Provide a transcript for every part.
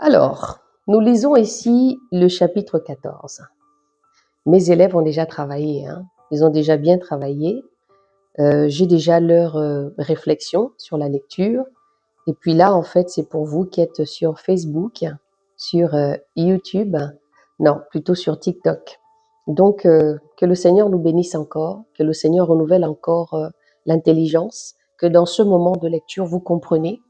Alors, nous lisons ici le chapitre 14. Mes élèves ont déjà travaillé, ils ont déjà bien travaillé. J'ai déjà leur réflexion sur la lecture. Et puis là, en fait, c'est pour vous qui êtes sur Facebook, sur YouTube, non, plutôt sur TikTok. Donc, que le Seigneur nous bénisse encore, que le Seigneur renouvelle encore l'intelligence, que dans ce moment de lecture, vous comprenez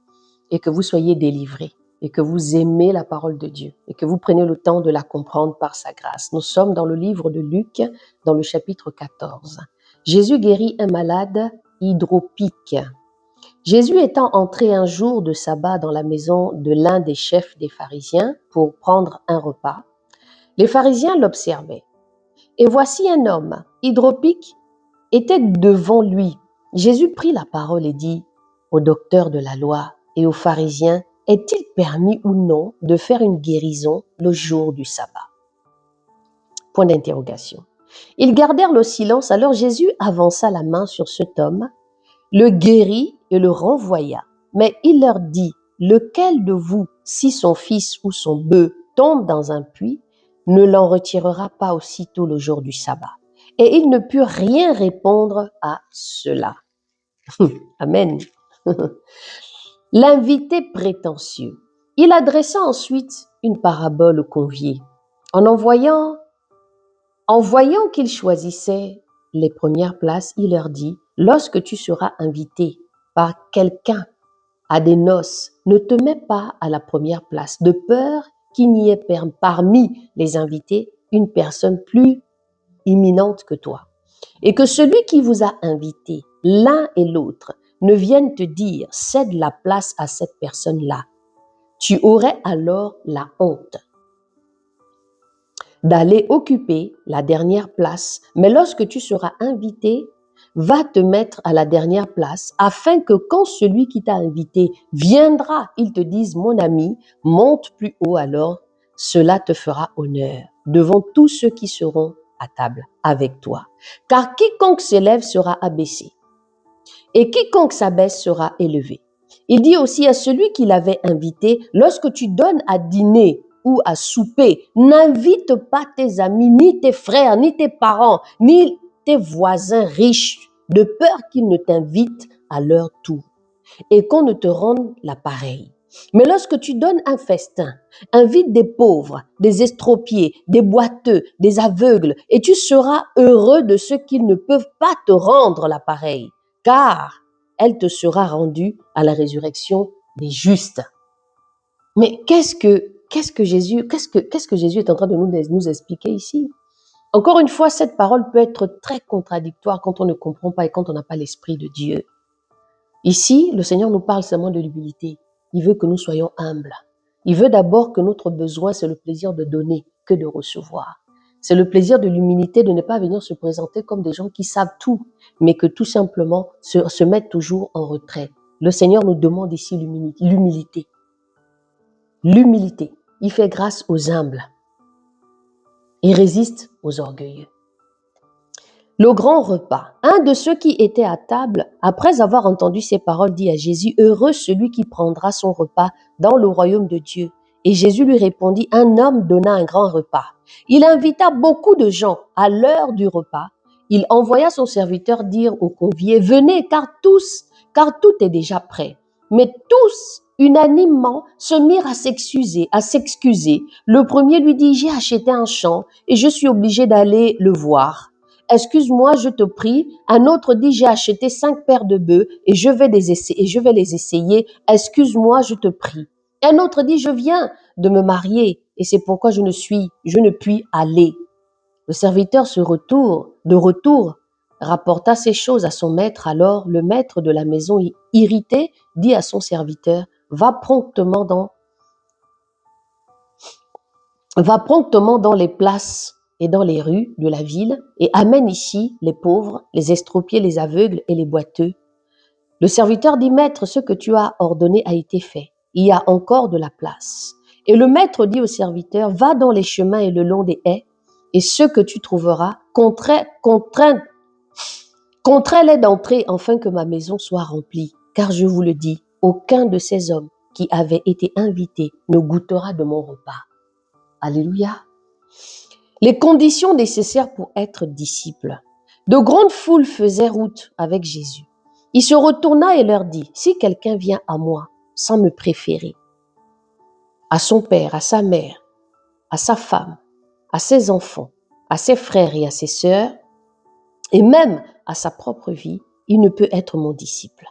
et que vous soyez délivrés et que vous aimez la parole de Dieu et que vous prenez le temps de la comprendre par sa grâce. Nous sommes dans le livre de Luc, dans le chapitre 14. Jésus guérit un malade hydropique. Jésus étant entré un jour de sabbat dans la maison de l'un des chefs des pharisiens pour prendre un repas, les pharisiens l'observaient. Et voici un homme hydropique était devant lui. Jésus prit la parole et dit aux docteurs de la loi et aux pharisiens, est-il permis ou non de faire une guérison le jour du sabbat? Point d'interrogation. Ils gardèrent le silence, alors Jésus avança la main sur cet homme, le guérit et le renvoya. Mais il leur dit, lequel de vous, si son fils ou son bœuf tombe dans un puits, ne l'en retirera pas aussitôt le jour du sabbat? Et ils ne purent rien répondre à cela. Amen. L'invité prétentieux. Il adressa ensuite une parabole aux conviés. En voyant qu'ils choisissaient les premières places, il leur dit, lorsque tu seras invité par quelqu'un à des noces, ne te mets pas à la première place, de peur qu'il n'y ait parmi les invités une personne plus imminente que toi. Et que celui qui vous a invité, l'un et l'autre, ne vienne te dire, cède la place à cette personne-là. Tu aurais alors la honte d'aller occuper la dernière place, mais lorsque tu seras invité, va te mettre à la dernière place afin que quand celui qui t'a invité viendra, il te dise, mon ami, monte plus haut alors, cela te fera honneur devant tous ceux qui seront à table avec toi. Car quiconque s'élève sera abaissé et quiconque s'abaisse sera élevé. Il dit aussi à celui qui l'avait invité, lorsque tu donnes à dîner ou à souper, n'invite pas tes amis, ni tes frères, ni tes parents, ni tes voisins riches, de peur qu'ils ne t'invitent à leur tour et qu'on ne te rende l'appareil. Mais lorsque tu donnes un festin, invite des pauvres, des estropiés, des boiteux, des aveugles, et tu seras heureux de ceux qui ne peuvent pas te rendre l'appareil, car elle te sera rendue à la résurrection des justes. Mais qu'est-ce que Jésus est en train de nous expliquer ici? Encore une fois, cette parole peut être très contradictoire quand on ne comprend pas et quand on n'a pas l'esprit de Dieu. Ici, le Seigneur nous parle seulement de l'humilité. Il veut que nous soyons humbles. Il veut d'abord que notre besoin, c'est le plaisir de donner que de recevoir. C'est le plaisir de l'humilité de ne pas venir se présenter comme des gens qui savent tout, mais que tout simplement se mettent toujours en retrait. Le Seigneur nous demande ici l'humilité. L'humilité. Il fait grâce aux humbles. Il résiste aux orgueilleux. Le grand repas. Un de ceux qui étaient à table, après avoir entendu ces paroles, dit à Jésus, heureux celui qui prendra son repas dans le royaume de Dieu. Et Jésus lui répondit, un homme donna un grand repas. Il invita beaucoup de gens à l'heure du repas. Il envoya son serviteur dire aux conviés, venez, car tout est déjà prêt. Mais tous, unanimement, se mirent à s'excuser. Le premier lui dit, j'ai acheté un champ et je suis obligé d'aller le voir. Excuse-moi, je te prie. Un autre dit, j'ai acheté 5 paires de bœufs et je vais les essayer. Excuse-moi, je te prie. Un autre dit, je viens de me marier et c'est pourquoi je ne puis aller. Le serviteur de retour, rapporta ces choses à son maître. Alors le maître de la maison, irrité, dit à son serviteur, va promptement dans les places et dans les rues de la ville et amène ici les pauvres, les estropiés, les aveugles et les boiteux. Le serviteur dit, maître, ce que tu as ordonné a été fait. Il y a encore de la place. Et le maître dit au serviteur, va dans les chemins et le long des haies et ce que tu trouveras, contrains-les d'entrer afin que ma maison soit remplie. Car je vous le dis, aucun de ces hommes qui avait été invité ne goûtera de mon repas. Alléluia. Les conditions nécessaires pour être disciple. De grandes foules faisaient route avec Jésus. Il se retourna et leur dit, si quelqu'un vient à moi sans me préférer, à son père, à sa mère, à sa femme, à ses enfants, à ses frères et à ses sœurs, et même à sa propre vie, il ne peut être mon disciple.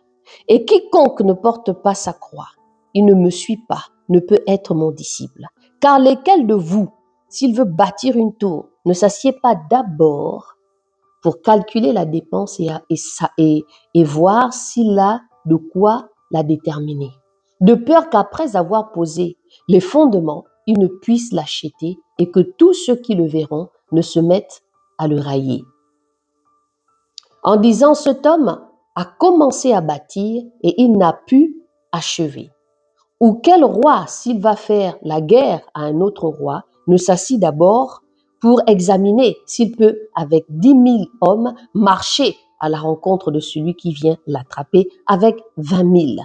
Et quiconque ne porte pas sa croix, il ne me suit pas, ne peut être mon disciple. Car lesquels de vous, s'il veut bâtir une tour, ne s'assied pas d'abord pour calculer la dépense et voir s'il a de quoi la déterminer, de peur qu'après avoir posé les fondements, il ne puisse l'acheter et que tous ceux qui le verront ne se mettent à le railler. En disant, cet homme a commencé à bâtir et il n'a pu achever. Ou quel roi, s'il va faire la guerre à un autre roi, ne s'assit d'abord pour examiner s'il peut, avec 10 000 hommes, marcher à la rencontre de celui qui vient l'attraper avec 20 000.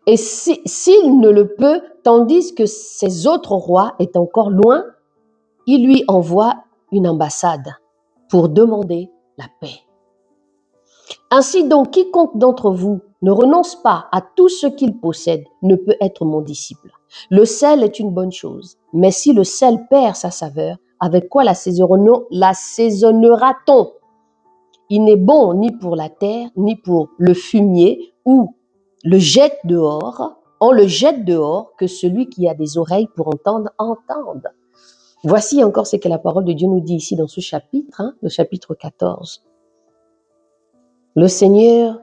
Et s'il ne le peut, tandis que ces autres rois est encore loin, il lui envoie une ambassade pour demander la paix. Ainsi donc, quiconque d'entre vous ne renonce pas à tout ce qu'il possède ne peut être mon disciple. Le sel est une bonne chose, mais si le sel perd sa saveur, avec quoi l'assaisonnera-t-on? Il n'est bon ni pour la terre, ni pour le fumier, ou le jette dehors. On le jette dehors, que celui qui a des oreilles pour entendre, entende. Voici encore ce que la parole de Dieu nous dit ici dans ce chapitre, le chapitre 14. Le Seigneur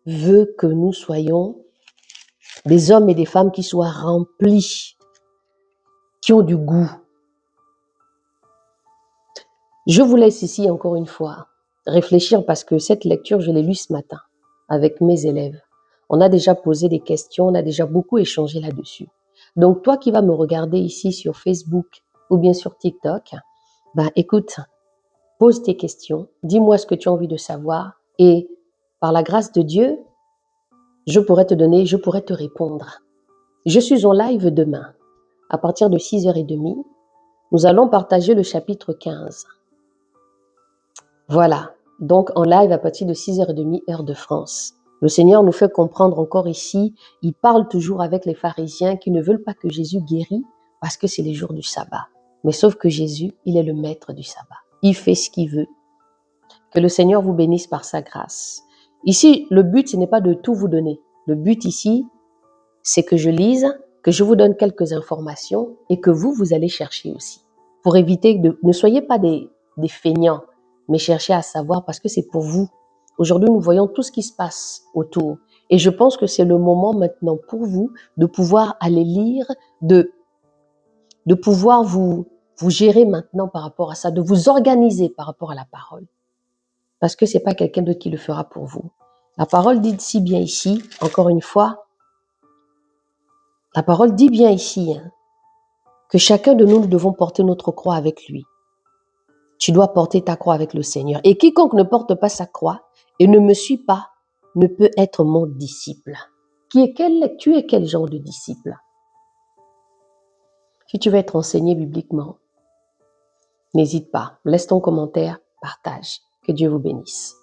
veut que nous soyons des hommes et des femmes qui soient remplis, qui ont du goût. Je vous laisse ici encore une fois réfléchir parce que cette lecture, je l'ai lue ce matin avec mes élèves. On a déjà posé des questions, on a déjà beaucoup échangé là-dessus. Donc toi qui vas me regarder ici sur Facebook ou bien sur TikTok, écoute, pose tes questions, dis-moi ce que tu as envie de savoir et par la grâce de Dieu, je pourrais te répondre. Je suis en live demain. À partir de 6h30, nous allons partager le chapitre 15. Voilà. Donc, en live à partir de 6h30, heure de France. Le Seigneur nous fait comprendre encore ici, il parle toujours avec les pharisiens qui ne veulent pas que Jésus guérisse parce que c'est les jours du sabbat. Mais sauf que Jésus, il est le maître du sabbat. Il fait ce qu'il veut. Que le Seigneur vous bénisse par sa grâce. Ici, le but, ce n'est pas de tout vous donner. Le but ici, c'est que je lise, que je vous donne quelques informations et que vous allez chercher aussi. Pour éviter ne soyez pas des feignants, mais cherchez à savoir parce que c'est pour vous. Aujourd'hui, nous voyons tout ce qui se passe autour. Et je pense que c'est le moment maintenant pour vous de pouvoir aller lire, de pouvoir vous gérer maintenant par rapport à ça, de vous organiser par rapport à la parole. Parce que c'est pas quelqu'un d'autre qui le fera pour vous. La parole dit si bien ici, encore une fois, la parole dit bien ici que chacun de nous devons porter notre croix avec lui. Tu dois porter ta croix avec le Seigneur. Et quiconque ne porte pas sa croix et ne me suit pas ne peut être mon disciple. Tu es quel genre de disciple? Si tu veux être enseigné bibliquement, n'hésite pas. Laisse ton commentaire, partage. Que Dieu vous bénisse.